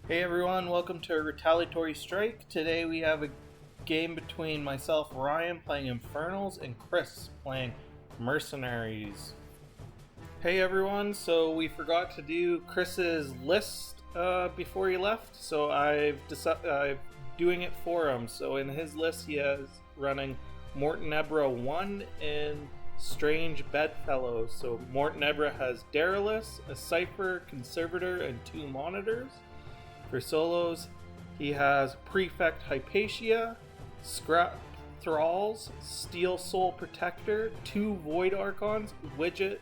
Hey everyone, welcome to Retaliatory Strike. Today we have a game between myself, Ryan, playing Infernals, and Cryx playing Mercenaries. Hey everyone, so we forgot to do Cryx's list before he left, so I'm doing it for him. So in his list he has running Mortenebra 1 and Strange Bedfellows. So Mortenebra has Deryliss, a Cipher, Conservator, and 2 monitors. For solos, he has Prefect Hypatia, Scrap Thralls, Steelsoul Protector, 2 Void Archons, Widget,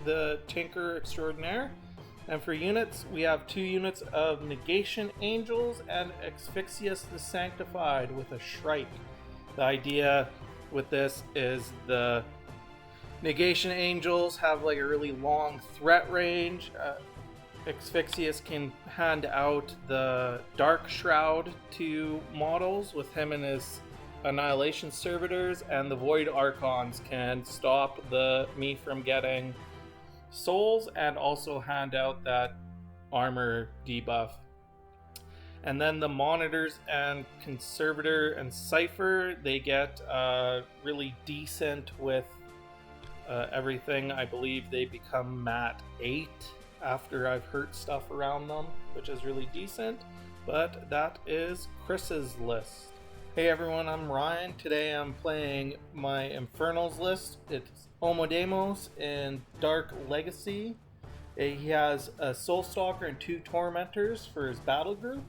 the Tinker Extraordinaire. And for units, we have 2 units of Negation Angels and Asphyxious the Sanctified with a Shrike. The idea with this is the Negation Angels have like a really long threat range. Asphyxious can hand out the Dark Shroud to models with him and his Annihilation Servitors, and the Void Archons can stop me from getting souls and also hand out that armor debuff. And then the monitors and Conservator and Cipher, they get really decent with everything. I believe they become Mat 8 after I've hurt stuff around them, which is really decent. But that is Cryx's list. Hey everyone, I'm Ryan. Today I'm playing my Infernals list. It's Omodamos in Dark Legacy. He has a Soul Stalker and 2 Tormentors for his battle group.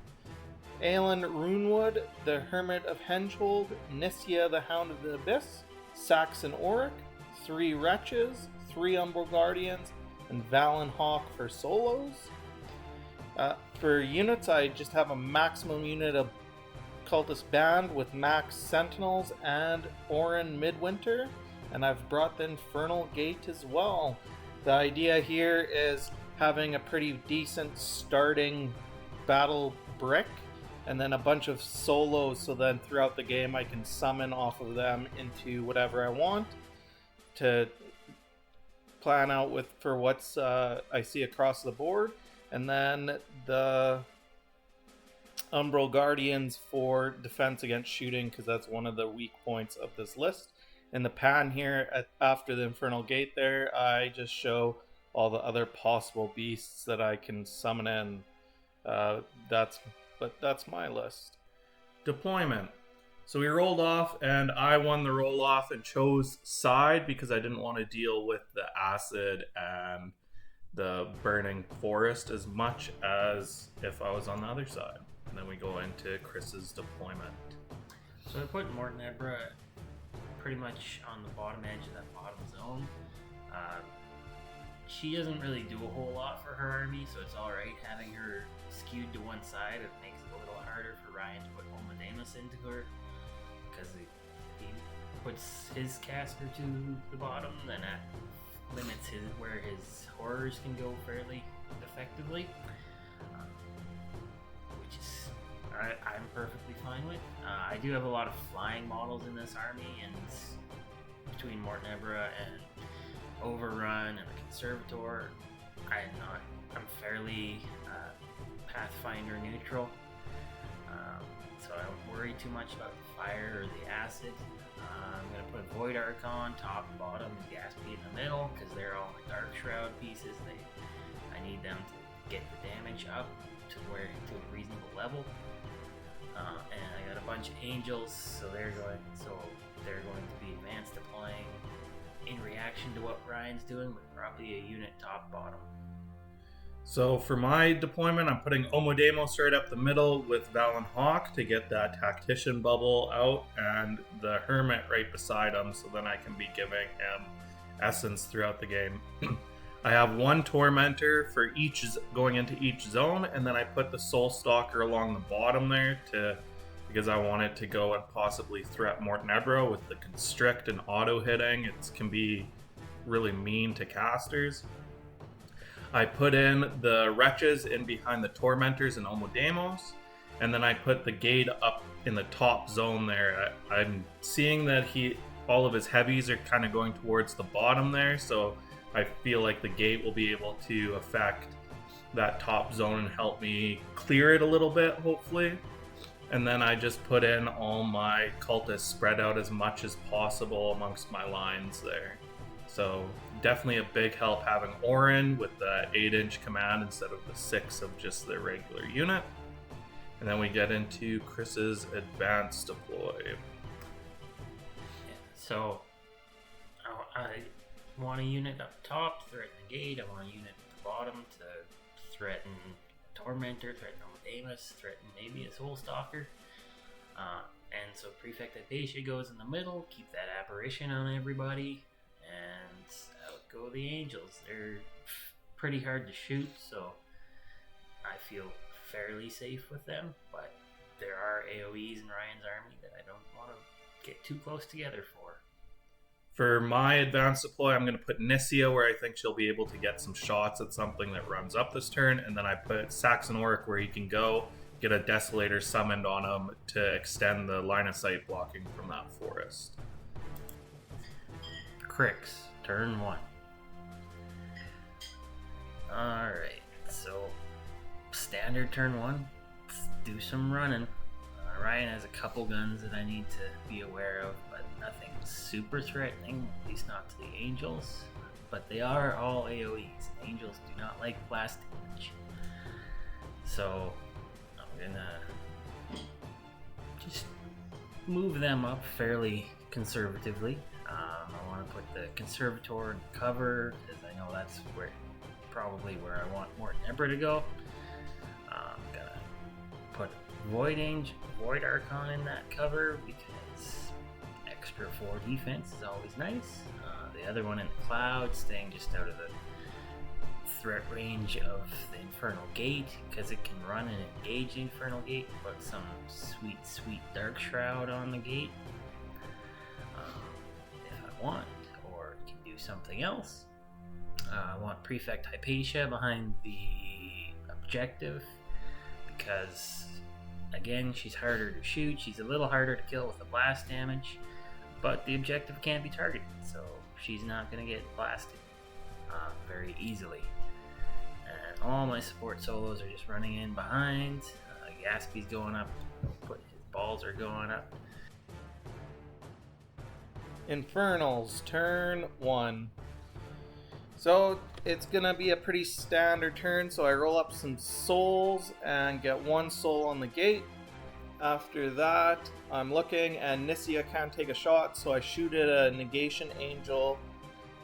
Aelin Runewood, the Hermit of Hengehold, Nicia, the Hound of the Abyss, Saxon Orrik, 3 Wretches, 3 Umbral Guardians, and Valin Hauke for solos. For units, I just have a maximum unit of Cultist Band with max Sentinels and Orin Midwinter, and I've brought the Infernal Gate as well. The idea here is having a pretty decent starting battle brick, and then a bunch of solos, so then throughout the game I can summon off of them into whatever I want to plan out with for what's I see across the board. And then the Umbral Guardians for defense against shooting, because that's one of the weak points of this list. In the pan here, after the Infernal Gate there, I just show all the other possible beasts that I can summon in. That's my list. Deployment. So we rolled off, and I won the roll off and chose side because I didn't want to deal with the acid and the burning forest as much as if I was on the other side. And then we go into Cryx's deployment. So I put Mortenebra pretty much on the bottom edge of that bottom zone. She doesn't really do a whole lot for her army, so it's alright having her skewed to one side. It makes it a little harder for Ryan to put Omodamos into her, because he puts his caster to the bottom, then that limits where his horrors can go fairly effectively, which is I'm perfectly fine with. I do have a lot of flying models in this army, and between Mortenebra and Overrun and the Conservator, I'm fairly Pathfinder neutral. So I don't worry too much about the fire or the acid. I'm going to put Void Archon top and bottom and Gaspy in the middle, because they're all my Dark Shroud pieces. I need them to get the damage up to a reasonable level. And I got a bunch of Angels, so they're going to be advanced deploying in reaction to what Ryan's doing, with probably a unit top bottom. So for my deployment, I'm putting Omodamos right up the middle with Valin Hauke to get that Tactician bubble out, and the Hermit right beside him, so then I can be giving him essence throughout the game. I have 1 Tormentor for each going into each zone, and then I put the Soul Stalker along the bottom there because I want it to go and possibly threat Mortenebra with the Constrict and auto hitting. It can be really mean to casters. I put in the Wretches in behind the Tormentors and Omodamos, and then I put the Gate up in the top zone there. I'm seeing that all of his heavies are kind of going towards the bottom there, so I feel like the Gate will be able to affect that top zone and help me clear it a little bit, hopefully. And then I just put in all my cultists spread out as much as possible amongst my lines there. So definitely a big help having Orin with the 8-inch command instead of the 6 of just the regular unit. And then we get into Chris's advanced deploy. So I want a unit up top, threaten the gate. I want a unit at the bottom to threaten Tormentor, threaten Omodamos, threaten maybe a Soul Stalker. And so Prefect Hypatia goes in the middle, keep that apparition on everybody, and out go the Angels. They're pretty hard to shoot, so I feel fairly safe with them, but there are AoEs in Ryan's army that I don't want to get too close together for. For my advanced deploy, I'm going to put Nicia where I think she'll be able to get some shots at something that runs up this turn, and then I put Saxon Orrik where he can go get a Desolator summoned on him to extend the line of sight blocking from that forest. Cryx, turn 1. Alright, so standard turn 1, let's do some running. Ryan has a couple guns that I need to be aware of, but nothing super threatening, at least not to the Angels. But they are all AoEs. Angels do not like blast damage. So I'm gonna just move them up fairly conservatively. I want to put the Conservator in cover, because I know that's probably where I want Mortenebra to go. I'm gonna put Void Archeon in that cover because extra 4 defense is always nice. The other one in the cloud, staying just out of the threat range of the Infernal Gate because it can run and engage the Infernal Gate. Put some sweet Dark Shroud on the gate if I want, or can do something else. I want Prefect Hypatia behind the objective because, again, she's harder to shoot. She's a little harder to kill with the blast damage, but the objective can't be targeted, so she's not going to get blasted very easily. And all my support solos are just running in behind. Gaspy's going up, his balls are going up. Infernals, turn 1. So it's gonna be a pretty standard turn, so I roll up some souls and get 1 soul on the gate. After that, I'm looking and Nicia can't take a shot, so I shoot at a Negation Angel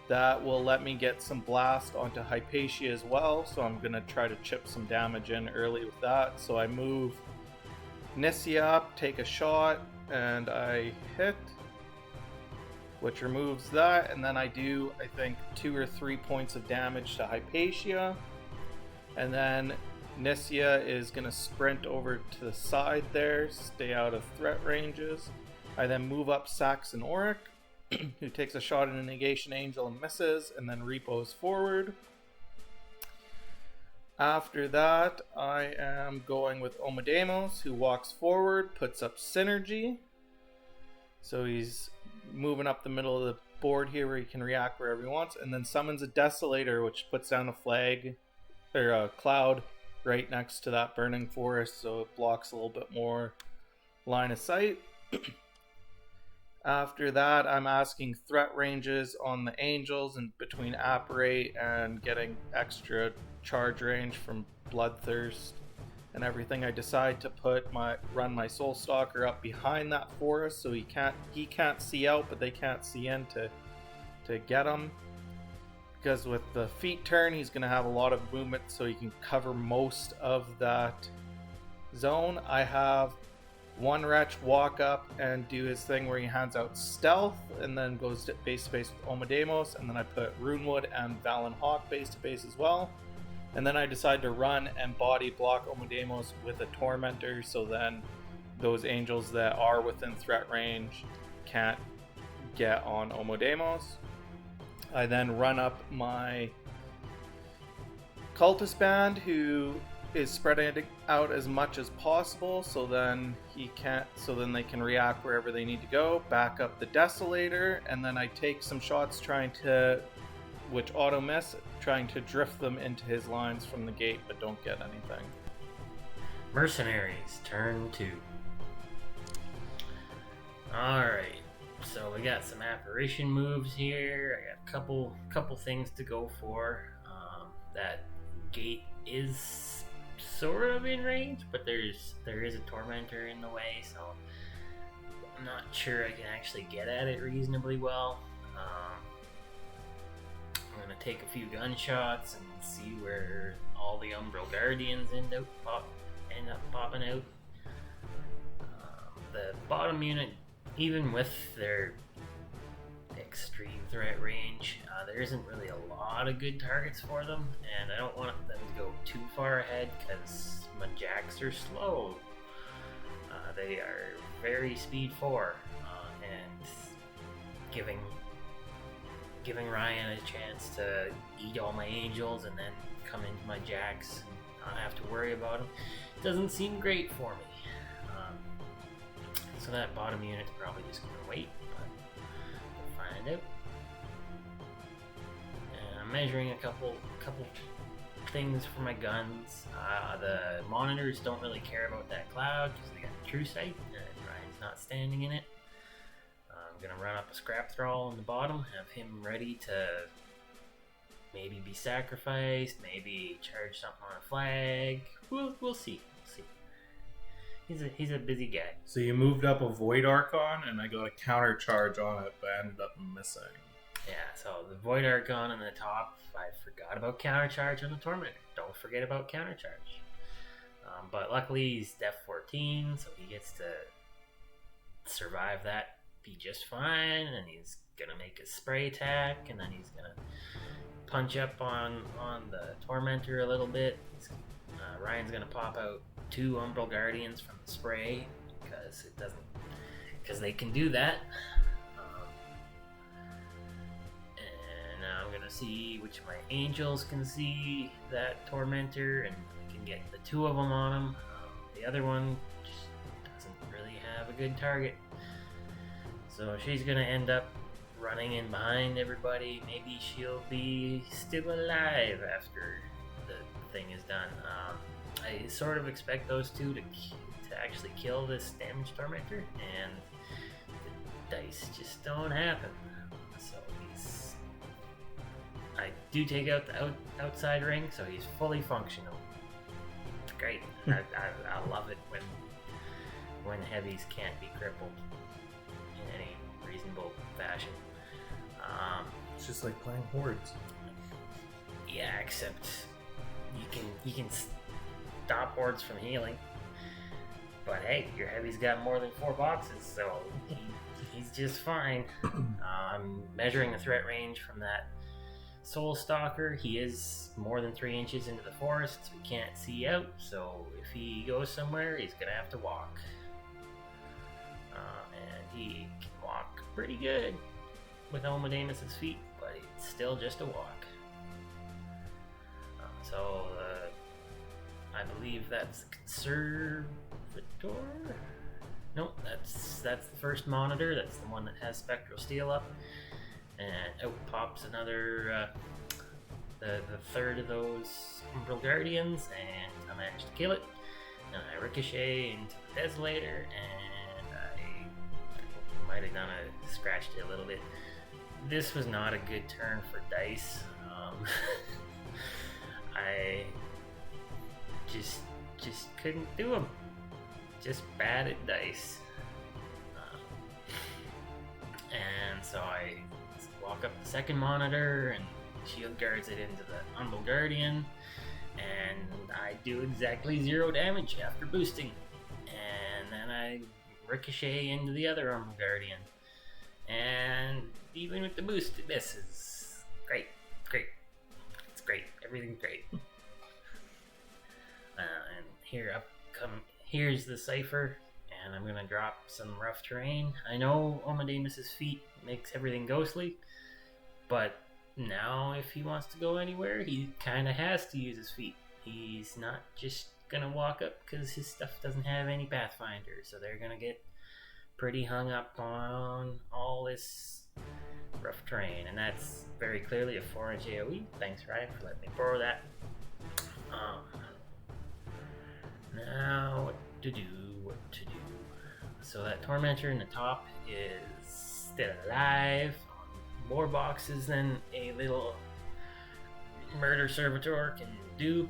that will let me get some blast onto Hypatia as well, so I'm gonna try to chip some damage in early with that. So I move Nicia up, take a shot, and I hit, which removes that, and then I do, I think, 2 or 3 points of damage to Hypatia. And then Nicia is going to sprint over to the side there, stay out of threat ranges. I then move up Saxon Orrik, who takes a shot at a Negation Angel and misses, and then repos forward. After that, I am going with Omodamos, who walks forward, puts up Synergy. So he's moving up the middle of the board here where he can react wherever he wants, and then summons a Desolator, which puts down a flag, or a cloud, right next to that burning forest, so it blocks a little bit more line of sight. After that, I'm asking threat ranges on the Angels and between Apparate and getting extra charge range from Bloodthirst and everything. I decide to run my Soul Stalker up behind that forest, so he can't see out, but they can't see in to get him. Because with the feet turn, he's going to have a lot of movement, so he can cover most of that zone. I have one Wretch walk up and do his thing where he hands out stealth and then goes to base with Omodamos, and then I put Runewood and Valin Hauke base to base as well. And then I decide to run and body block Omodamos with a Tormentor, so then those Angels that are within threat range can't get on Omodamos. I then run up my Cultist Band, who is spreading out as much as possible, so then they can react wherever they need to go. Back up the Desolator, and then I take some shots trying to which auto-miss, trying to drift them into his lines from the gate, but don't get anything. Mercenaries, turn 2. Alright, so we got some apparition moves here. I got a couple things to go for. That gate is sort of in range, but there is a Tormentor in the way, so I'm not sure I can actually get at it reasonably well. I'm gonna take a few gunshots and see where all the Umbral Guardians end up popping out. The bottom unit, even with their extreme threat range, there isn't really a lot of good targets for them, and I don't want them to go too far ahead because my jacks are slow. They are very speed 4, and giving Ryan a chance to eat all my angels and then come into my jacks and not have to worry about them doesn't seem great for me. So that bottom unit's probably just gonna wait, but we'll find out. And I'm measuring a couple things for my guns. The monitors don't really care about that cloud because they got true sight and Ryan's not standing in it. I'm gonna run up a scrap Thrall on the bottom, have him ready to maybe be sacrificed, maybe charge something on a flag. We'll see. He's a busy guy. So you moved up a Void Archon, and I got a counter charge on it, but I ended up missing. Yeah, so the Void Archon on the top, I forgot about counter charge on the Tormentor. Don't forget about counter charge. But luckily he's Def 14, so he gets to survive that, be just fine, and he's gonna make a spray attack, and then he's gonna punch up on the Tormentor a little bit. Ryan's gonna pop out 2 Umbral Guardians from the spray because they can do that. And now I'm gonna see which of my angels can see that Tormentor and can get the 2 of them on him. The other one just doesn't really have a good target, so she's gonna end up running in behind everybody. Maybe she'll be still alive after the thing is done. I sort of expect those 2 to actually kill this damaged Tormentor, and the dice just don't happen. So I do take out the outside ring, so he's fully functional. It's great. I love it when heavies can't be crippled in any reasonable fashion. It's just like playing Hordes. Yeah, except you can stop Hordes from healing. But hey, your heavy's got more than 4 boxes, so he's just fine. I'm measuring the threat range from that Soul Stalker. He is more than 3 inches into the forest, so he can't see out, so if he goes somewhere, he's gonna have to walk. And he can walk pretty good with Omodamos' feet, but it's still just a walk. I believe that's Conservator. Nope, that's the first monitor. That's the one that has Spectral Steel up, and out pops another the third of those Umbral Guardians, and I managed to kill it. And I ricochet into the Desolator, and I might have scratched it a little bit. This was not a good turn for dice. I just couldn't do them. Just bad at dice. And so I walk up the second monitor and shield guards it into the Umbral Guardian, and I do exactly 0 damage after boosting. And then I ricochet into the other Umbral Guardian, and even with the boost, it misses. Great. It's great. Everything's great. And here's the Cipher, and I'm gonna drop some rough terrain. I know Omodamos' feet makes everything ghostly, but now if he wants to go anywhere, he kind of has to use his feet. He's not just gonna walk up because his stuff doesn't have any Pathfinder, so they're gonna get pretty hung up on all this Rough Terrain, and that's very clearly a 4-inch AoE. Thanks, Ryan, for letting me borrow that. Now, what to do? So that Tormentor in the top is still alive. More boxes than a little Murder Servitor can do.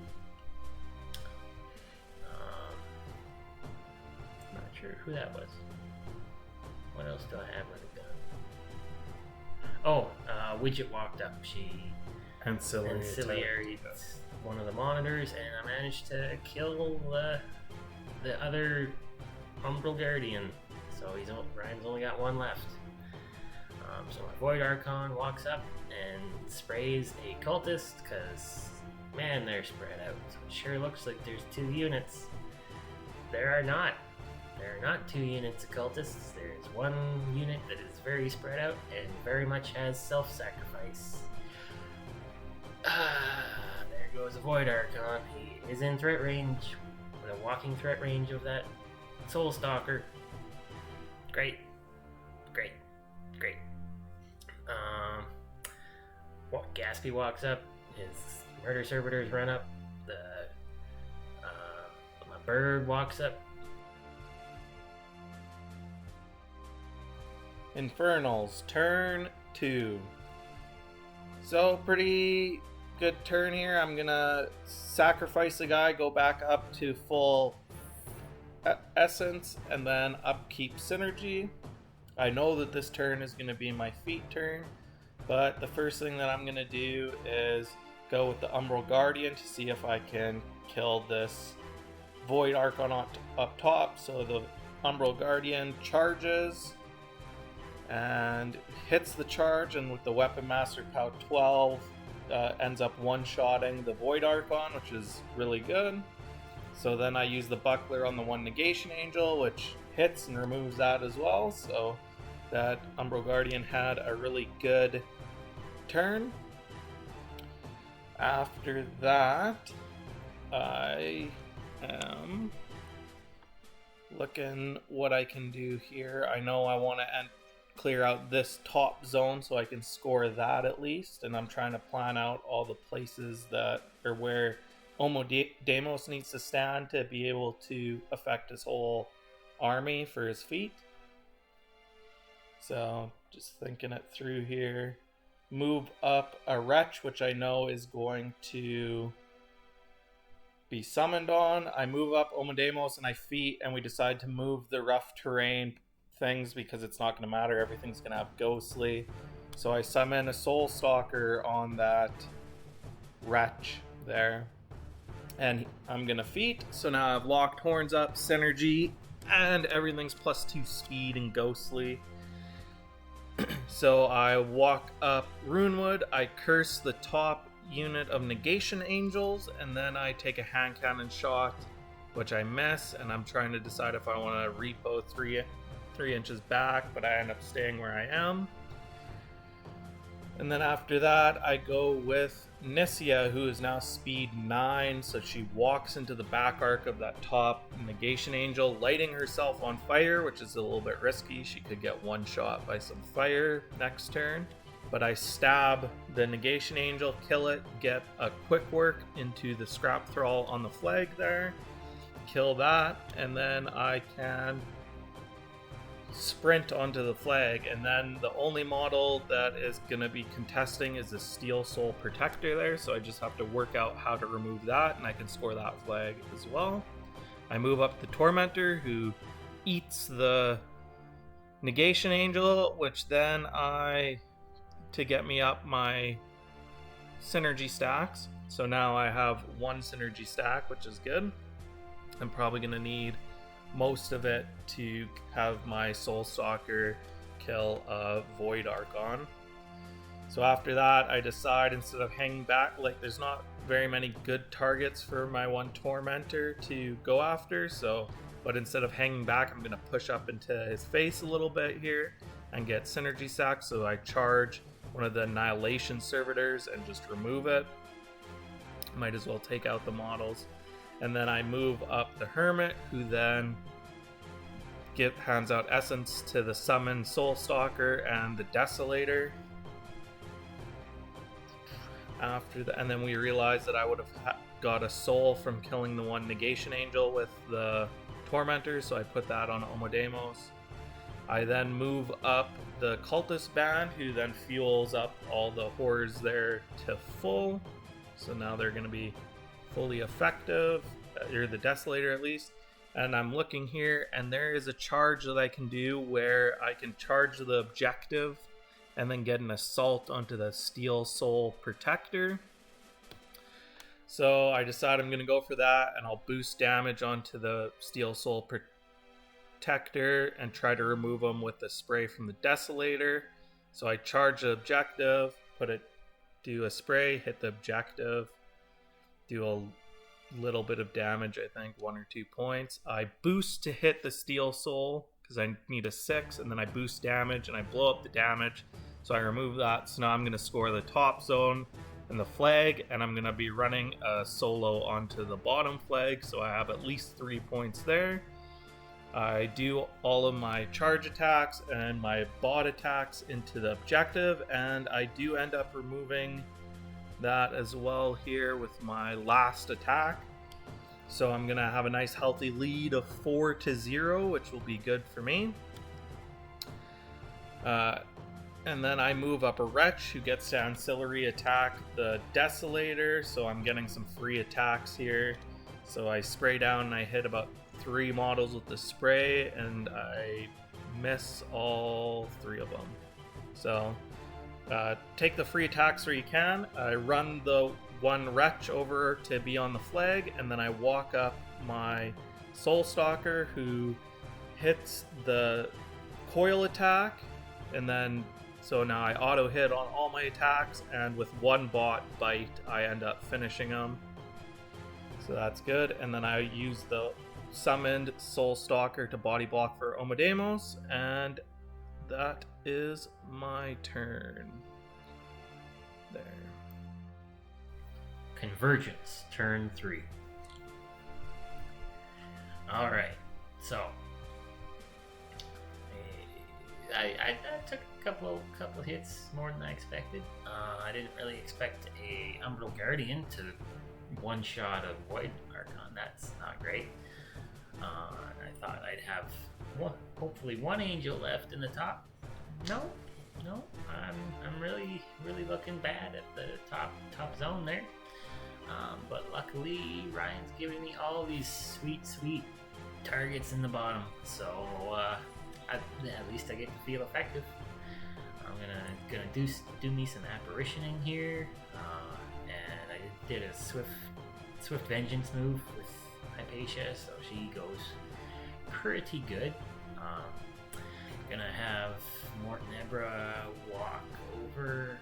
Not sure who that was. What else do I have with a gun? Oh, Widget walked up. She ancillary one of the monitors, and I managed to kill the other Umbral Guardian. So Ryan's only got one left. So my Void Archon walks up and sprays a cultist, because, man, they're spread out. So it sure looks like there's 2 units. There are not 2 units of cultists. There's 1 unit that is very spread out and very much has self-sacrifice. There goes a Void Archon. He is in threat range, with a walking threat range of that Soul Stalker. Great. Gaspy walks up. His Murder Servitors run up. My bird walks up. Infernals, turn 2. So, pretty good turn here. I'm gonna sacrifice a guy, go back up to full essence, and then upkeep synergy. I know that this turn is gonna be my feat turn, but the first thing that I'm gonna do is go with the Umbral Guardian to see if I can kill this Void Archon up top. So the Umbral Guardian charges and hits the charge, and with the Weapon Master POW 12 ends up one-shotting the Void Archon, which is really good. So then I use the Buckler on the 1 Negation Angel, which hits and removes that as well. So that Umbral Guardian had a really good turn. After that, I am looking what I can do here. I know I want to clear out this top zone so I can score that at least, and I'm trying to plan out all the places that or where Omodamos needs to stand to be able to affect his whole army for his feat. So just thinking it through here. Move up a Wretch, which I know is going to be summoned on. I move up Omodamos and I feat, and we decide to move the rough terrain things because it's not going to matter. Everything's going to have ghostly. So I summon a Soul Stalker on that Wretch there. And I'm going to feat. So now I've locked horns up, synergy, and everything's +2 speed and ghostly. So I walk up Runewood, I curse the top unit of Negation Angels, and then I take a hand cannon shot, which I miss, and I'm trying to decide if I want to repo 3 inches back, but I end up staying where I am. And then after that, I go with Nicia, who is now speed 9, so she walks into the back arc of that top Negation Angel, lighting herself on fire, which is a little bit risky. She could get one shot by some fire next turn. But I stab the Negation Angel, kill it, get a quick work into the Scrap Thrall on the flag there, kill that, and then I can sprint onto the flag, and then the only model that is going to be contesting is the Steelsoul Protector there, so I just have to work out how to remove that, and I can score that flag as well. I move up the Tormentor, who eats the Negation Angel, which then to get me up my synergy stacks. So now I have 1 synergy stack, which is good. I'm probably going to need most of it to have my Soul Stalker kill a Void Archon. So after that, I decide, instead of hanging back, like there's not very many good targets for my 1 Tormentor to go after, but instead of hanging back, I'm going to push up into his face a little bit here and get synergy stacks. So I charge one of the Annihilation Servitors and just remove it. Might as well take out the models. And then I move up the Hermit, who then hands out essence to the Summon Soul Stalker and the Desolator. after that, and then we realized that I would have got a soul from killing the one Negation Angel with the Tormentor, so I put that on Omodamos. I then move up the Cultist Band, who then fuels up all the horrors there to full. So now they're going to be fully effective, or the Desolator at least. And I'm looking here, and there is a charge that I can do where I can charge the objective and then get an assault onto the Steelsoul Protector. So I decide I'm going to go for that, and I'll boost damage onto the Steelsoul Protector and try to remove them with the spray from the Desolator. So I charge the objective, do a spray, hit the objective, do a little bit of damage, I think 1 or 2 points. I boost to hit the Steelsoul because I need a 6, and then I boost damage and I blow up the damage. So I remove that. So now I'm going to score the top zone and the flag, and I'm going to be running a solo onto the bottom flag, so I have at least 3 points there. I do all of my charge attacks and my bot attacks into the objective, and I do end up removing that as well here with my last attack. So I'm going to have a nice healthy lead of 4-0, which will be good for me. And then I move up a Wretch who gets to ancillary attack the Desolator, so I'm getting some free attacks here. So I spray down and I hit about 3 models with the spray, and I miss all 3 of them. So take the free attacks where you can. I run the one Wretch over to be on the flag, and then I walk up my Soul Stalker who hits the coil attack, and then so now I auto hit on all my attacks, and with one bot bite I end up finishing them. So that's good. And then I use the summoned Soul Stalker to body block for Omodamos, and that is my turn. There. Convergence, turn 3. Alright, so I took a couple hits more than I expected. I didn't really expect a Umbral Guardian to one-shot a Void Archeon. That's not great. I thought I'd have hopefully one angel left in the top. No, I'm really looking bad at the top zone there. But luckily Ryan's giving me all these sweet targets in the bottom, so at least I get to feel effective. I'm gonna do me some apparitioning here, and I did a swift vengeance move with Hypatia, so she goes pretty good. Gonna have Mortenebra walk over,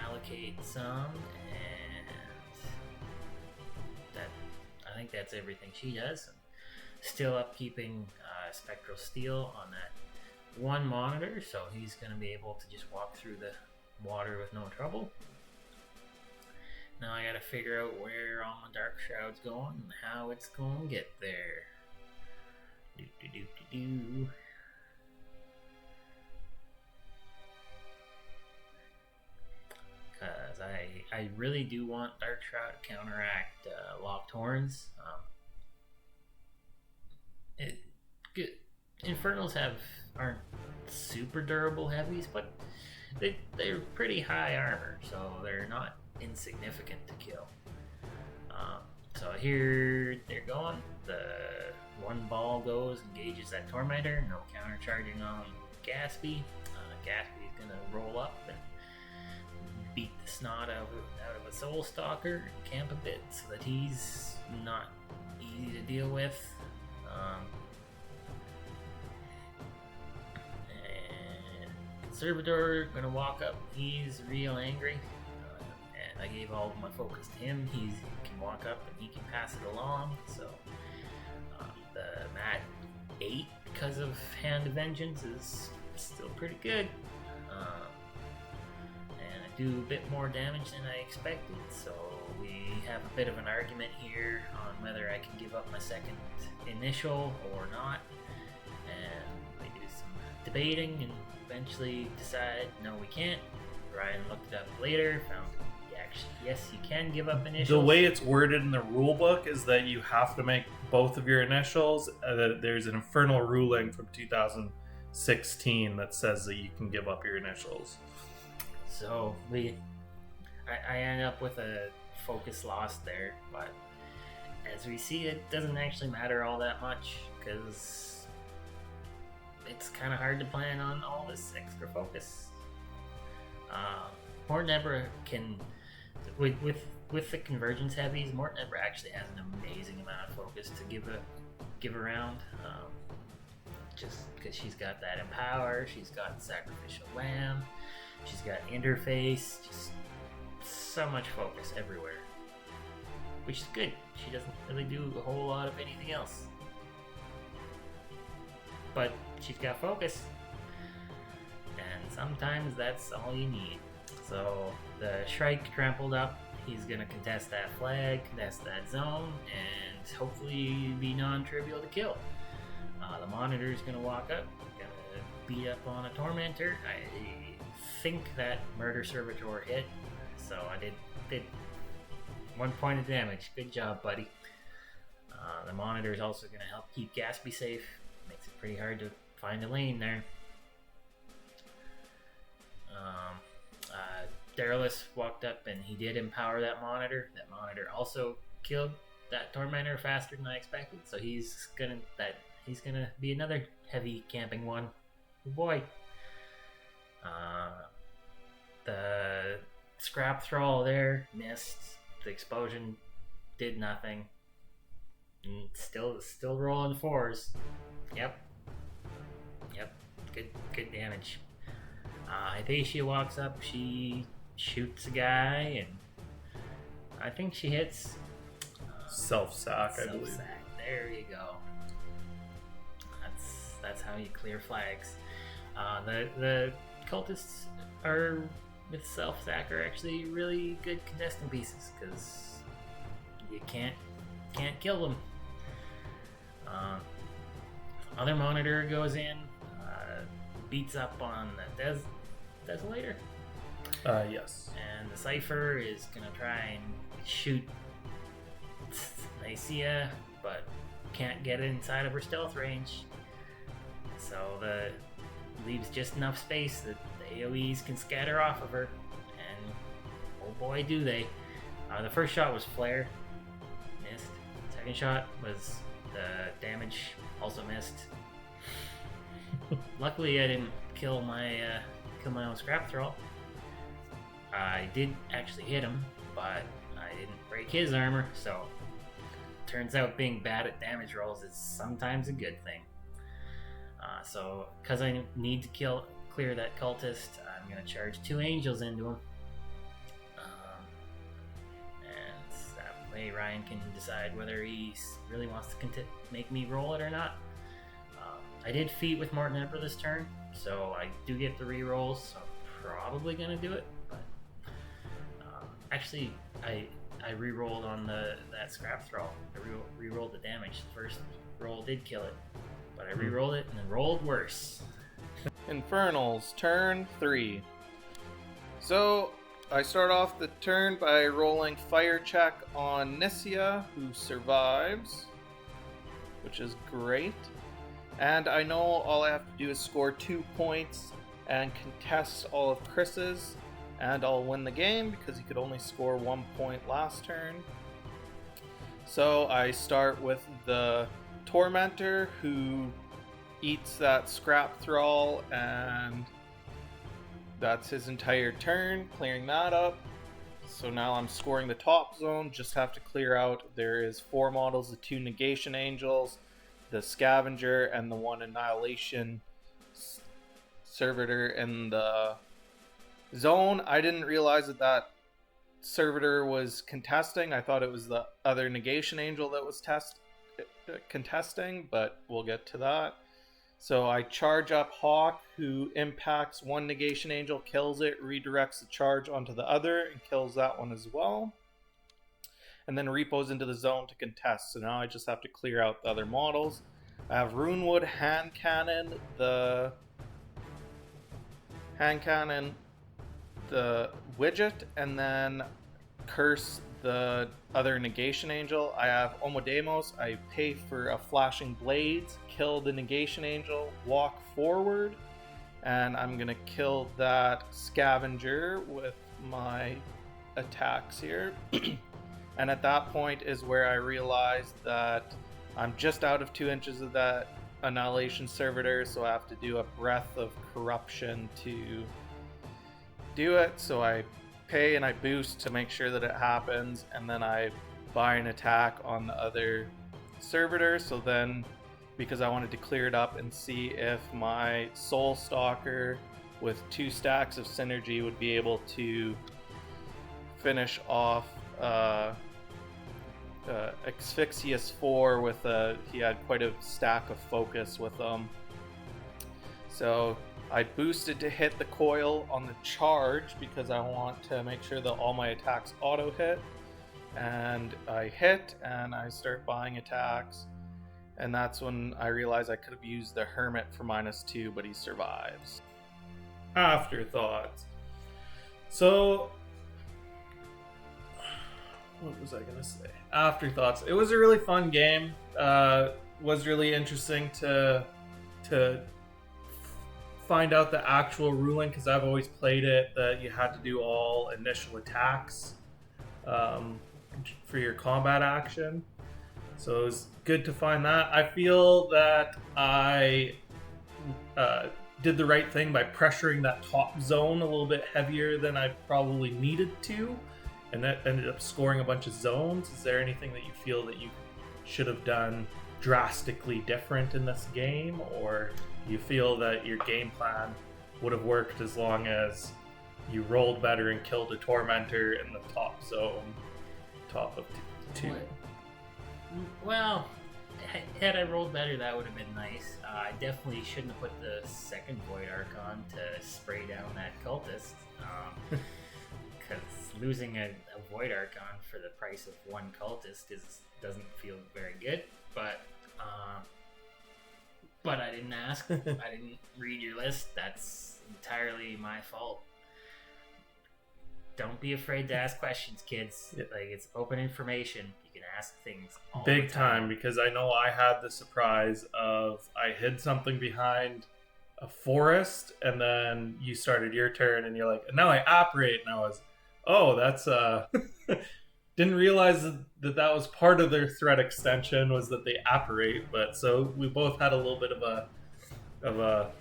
allocate some, and I think that's everything she does. Still upkeeping Spectral Steel on that one monitor, so he's going to be able to just walk through the water with no trouble. Now I got to figure out where all my Dark Shroud's going and how it's going to get there. Because I really do want Dark Shroud to counteract Locked Horns. Infernals aren't super durable heavies, but they're pretty high armor, so they're not insignificant to kill. So here they're going. The one ball goes, engages that Tormentor, no counter charging on Gaspy. Gaspy's gonna roll up and beat the snot out of a Soul Stalker and camp a bit so that he's not easy to deal with. And Conservator gonna walk up. He's real angry, and I gave all of my focus to him. He can walk up and he can pass it along. So the mat 8 because of Hand of Vengeance is still pretty good. And I do a bit more damage than I expected, so we have a bit of an argument here on whether I can give up my second initial or not. And we do some debating and eventually decide no, we can't. Ryan looked it up later, found he Actually, yes, you can give up initials. The way it's worded in the rulebook is that you have to make both of your initials. There's an infernal ruling from 2016 that says that you can give up your initials. So I end up with a focus loss there, but as we see, it doesn't actually matter all that much because it's kind of hard to plan on all this extra focus. Mortenebra can, with the convergence heavies, Mortenebra actually has an amazing amount of focus to give around. Just because she's got that empower, she's got sacrificial lamb, she's got interface, just so much focus everywhere, which is good. She doesn't really do a whole lot of anything else, but she's got focus, and sometimes that's all you need. So the Shrike trampled up, he's gonna contest that flag, contest that zone, and hopefully be non-trivial to kill. The Monitor's gonna walk up, gonna beat up on a Tormentor. I think that Murder Servitor hit, so I did 1 point of damage. Good job, buddy. The Monitor's also gonna help keep Gaspy safe. Makes it pretty hard to find a lane there. Deryliss walked up and he did empower that Monitor. That Monitor also killed that Tormentor faster than I expected, so he's gonna be another heavy camping one. Oh boy. The Scrap Thrall there missed. The explosion did nothing. And still rolling fours. Yep. Good damage. Hypatia walks up, she shoots a guy, and I think she hits. Self-sack, I believe. Self-sack, there you go. That's how you clear flags. The cultists with self-sack are actually really good contesting pieces because you can't kill them. Other Monitor goes in, beats up on the Desolator. Yes. And the Cipher is gonna try and shoot Nicia, but can't get inside of her stealth range. So leaves just enough space that the AoEs can scatter off of her, and oh boy do they. The first shot was Flare, missed. Second shot was the damage, also missed. Luckily I didn't kill my own Scrap Thrall. I did actually hit him, but I didn't break his armor, so turns out being bad at damage rolls is sometimes a good thing. So, because I need to clear that cultist, I'm going to charge 2 angels into him. And that way Ryan can decide whether he really wants to make me roll it or not. I did feat with Mortenebra this turn, so I do get the rerolls, so I'm probably going to do it. But actually, I re-rolled on that Scrap Thrall. I re-rolled the damage. The first roll did kill it, but I re-rolled it and then rolled worse. Infernals, turn 3. So, I start off the turn by rolling fire check on Nicia, who survives, which is great. And I know all I have to do is score 2 points and contest all of Cryx's, and I'll win the game because he could only score 1 point last turn. So I start with the Tormentor, who eats that Scrap Thrall, and that's his entire turn, clearing that up. So now I'm scoring the top zone, just have to clear out. There is 4 models, the 2 Negation Angels, the Scavenger, and the 1 Annihilation Servitor in the zone. I didn't realize that Servitor was contesting. I thought it was the other Negation Angel that was contesting, but we'll get to that. So I charge up Hawk, who impacts 1 Negation Angel, kills it, redirects the charge onto the other, and kills that one as well. And then repos into the zone to contest. So now I just have to clear out the other models. I have Runewood, Hand Cannon, the Widget, and then curse the other Negation Angel. I have Omodamos. I pay for a Flashing Blades, kill the Negation Angel, walk forward, and I'm going to kill that Scavenger with my attacks here. And at that point is where I realized that I'm just out of 2 inches of that Annihilation Servitor, so I have to do a Breath of Corruption to do it. So I pay and I boost to make sure that it happens, and then I buy an attack on the other Servitor. So then, because I wanted to clear it up and see if my Soul Stalker with 2 stacks of synergy would be able to finish off Asphyxious 4 with he had quite a stack of focus with him. So I boosted to hit the coil on the charge because I want to make sure that all my attacks auto hit. And I hit and I start buying attacks. And that's when I realized I could have used the Hermit for -2, but he survives. Afterthoughts. So, what was I going to say? Afterthoughts. It was a really fun game. Was really interesting to find out the actual ruling, because I've always played it that you had to do all initial attacks for your combat action. So it was good to find that. I feel that I did the right thing by pressuring that top zone a little bit heavier than I probably needed to, and that ended up scoring a bunch of zones. Is there anything that you feel that you should have done drastically different in this game, or you feel that your game plan would have worked as long as you rolled better and killed a Tormentor in the top zone, top of 2? Well, had I rolled better, that would have been nice. I definitely shouldn't have put the second Void Archon to spray down that cultist, because losing a Void Archon for the price of 1 cultist doesn't feel very good. But I didn't ask. I didn't read your list. That's entirely my fault. Don't be afraid to ask questions, kids. Yeah. Like, it's open information. You can ask things all Big the time. because I know I had the surprise of I hid something behind a forest, and then you started your turn, and you're like, now I apparate, and I was, oh, that's didn't realize that was part of their threat extension, was that they apparate. But so we both had a little bit of a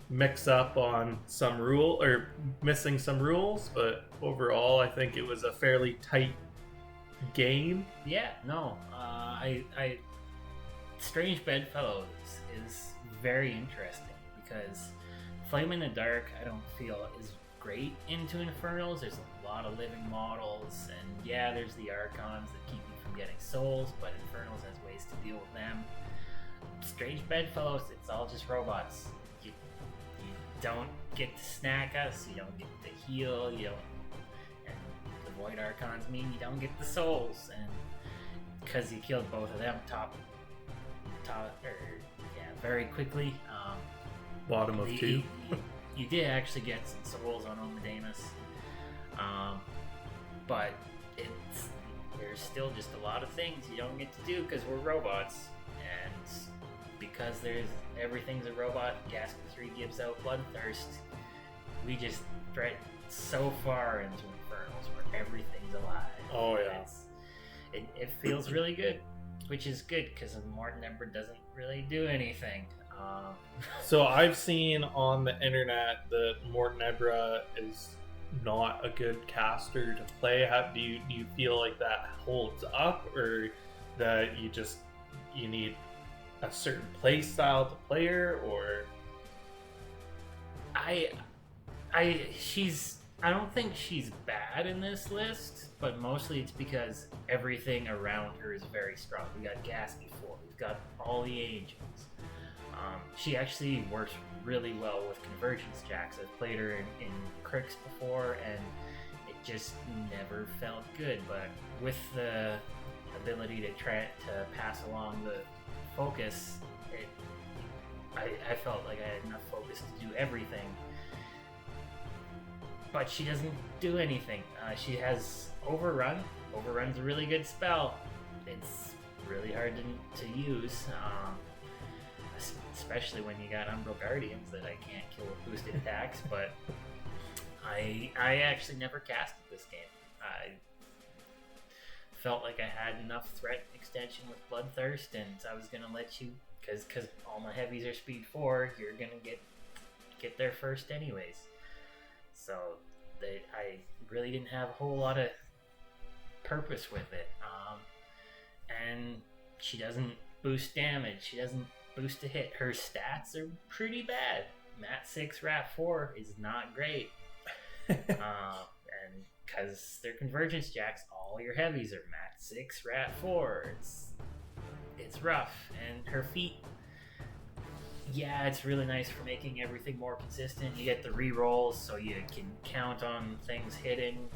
mix up on some rule, or missing some rules, but overall I think it was a fairly tight game. Yeah, no. Strange Bedfellows is very interesting because Flame in the Dark, I don't feel is great into Infernals. There's a lot of living models, and yeah, there's the Archons that keep you from getting souls, but Infernals has ways to deal with them. Strange Bedfellows, it's all just robots. You don't get to snack us, you don't get to heal, and the Void Archons mean you don't get the souls, and because you killed both of them very quickly. Bottom of 2. You did actually get some souls on Omodamos, but there's still just a lot of things you don't get to do because we're robots, and because everything's a robot. Gasp 3 gives out Bloodthirst. We just threat so far into Infernals where everything's alive. Oh yeah. It feels really good, which is good because Mortenebra doesn't really do anything. So I've seen on the internet that Mortenebra is not a good caster to play. Do you feel like that holds up, or that you need a certain play style to play her, or? I don't think she's bad in this list, but mostly it's because everything around her is very strong. We got Gaspy 4, we've got all the Angels. She actually works really well with Convergence Jacks. I've played her in Cryx before, and it just never felt good. But with the ability to pass along the focus, I felt like I had enough focus to do everything. but she doesn't do anything. She has Overrun. Overrun's a really good spell. It's really hard to use, especially when you got Umbral Guardians that I can't kill with boosted attacks, but I actually never casted this game. I felt like I had enough threat extension with Bloodthirst, and I was going to let you, because all my heavies are speed 4, you're going to get there first anyways. So I really didn't have a whole lot of purpose with it. And she doesn't boost damage. She doesn't boost a hit. Her stats are pretty bad. Mat 6, Rat 4 is not great. And because they're Convergence Jacks, all your heavies are Mat 6, Rat 4. It's rough. And her feat, yeah, it's really nice for making everything more consistent. You get the re-rolls, so you can count on things hitting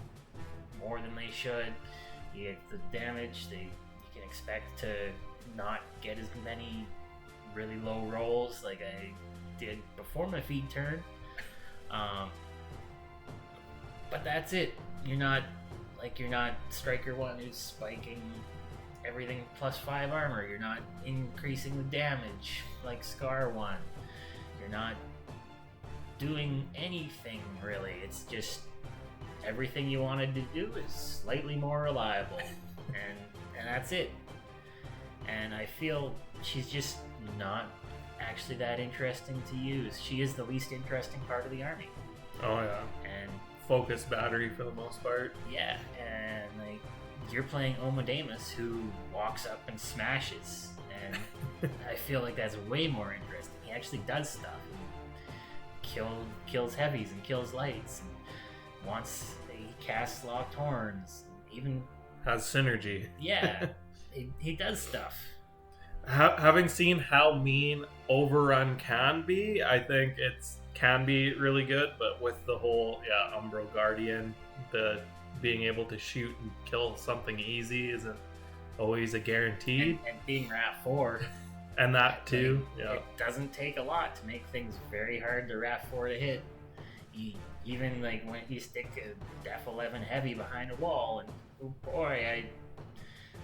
more than they should. You get the damage. You can expect to not get as many really low rolls like I did before my feat turn. But that's it. You're not Striker 1 who's spiking everything +5 armor. You're not increasing the damage like Scar 1. You're not doing anything really. It's just everything you wanted to do is slightly more reliable. and that's it. And I feel she's just not actually that interesting to use. She is the least interesting part of the army. Oh yeah. And focus battery for the most part. Yeah, and like you're playing Omodamos who walks up and smashes, and I feel like that's way more interesting. He actually does stuff. He kills heavies and kills lights, and he casts locked horns, even has synergy. Yeah, he does stuff. Having seen how mean Overrun can be, I think it's can be really good, but with the whole Umbral Guardian, the being able to shoot and kill something easy isn't always a guarantee. And being Rat 4. And that too. It doesn't take a lot to make things very hard to Rat 4 to hit. Even like when you stick a Def 11 heavy behind a wall, and oh boy,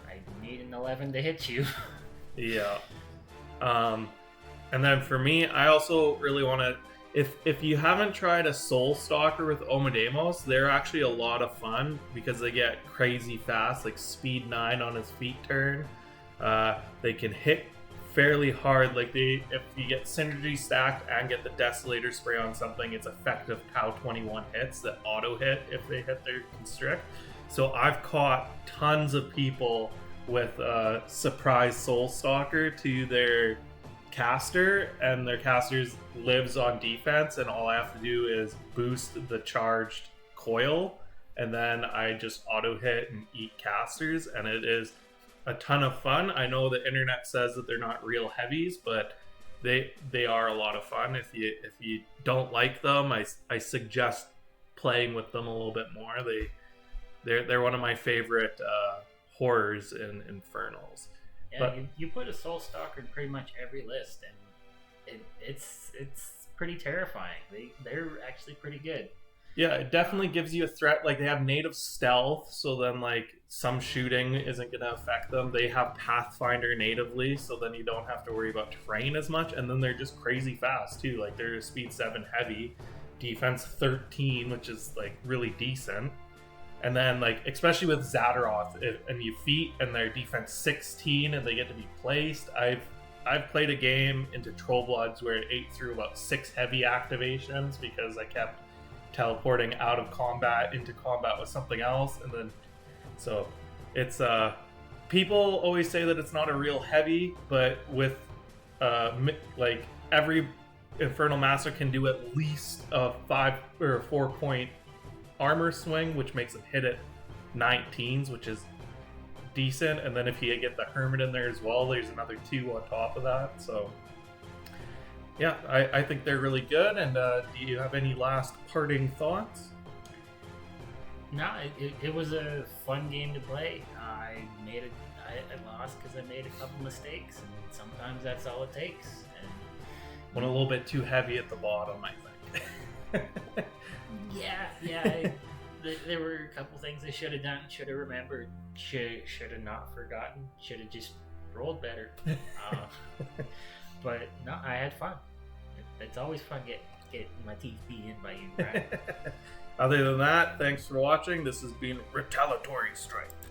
I need an 11 to hit you. Yeah. And then for me, I also really want to. If you haven't tried a Soul Stalker with Omodamos, they're actually a lot of fun because they get crazy fast, like speed 9 on his feet turn. They can hit fairly hard. Like if you get synergy stacked and get the Desolator spray on something, it's effective POW 21 hits that auto hit if they hit their constrict. So I've caught tons of people with surprise Soul Stalker to their caster, and their casters lives on defense, and all I have to do is boost the charged coil, and then I just auto hit and eat casters, and it is a ton of fun. I know the internet says that they're not real heavies, but they are a lot of fun. If you don't like them, I suggest playing with them a little bit more. They're one of my favorite horrors in Infernals. Yeah, but you put a Soul Stalker in pretty much every list, and it's pretty terrifying. They're actually pretty good. Yeah, it definitely gives you a threat. Like, they have native stealth, so then like some shooting isn't going to affect them. They have Pathfinder natively, so then you don't have to worry about terrain as much. And then they're just crazy fast too. Like, they're speed 7 heavy, defense 13, which is like really decent. And then, like, especially with Zadaroth, and you feat and their defense 16 and they get to be placed. I've played a game into Trollbloods where it ate through about 6 heavy activations because I kept teleporting out of combat into combat with something else. And then, so it's, people always say that it's not a real heavy, but with, like, every Infernal Master can do at least a 5 or 4 point armor swing, which makes him hit at 19s, which is decent. And then if you get the Hermit in there as well, there's another 2 on top of that. So yeah, I think they're really good. And do you have any last parting thoughts? No, it was a fun game to play. I lost because I made a couple mistakes, and sometimes that's all it takes. And went a little bit too heavy at the bottom, I think. There were a couple things I should have done, should have remembered, should have not forgotten, should have just rolled better. But no, I had fun. It's always fun getting my teeth beat in by you, Brad. Other than that, thanks for watching. This has been Retaliatory Strike.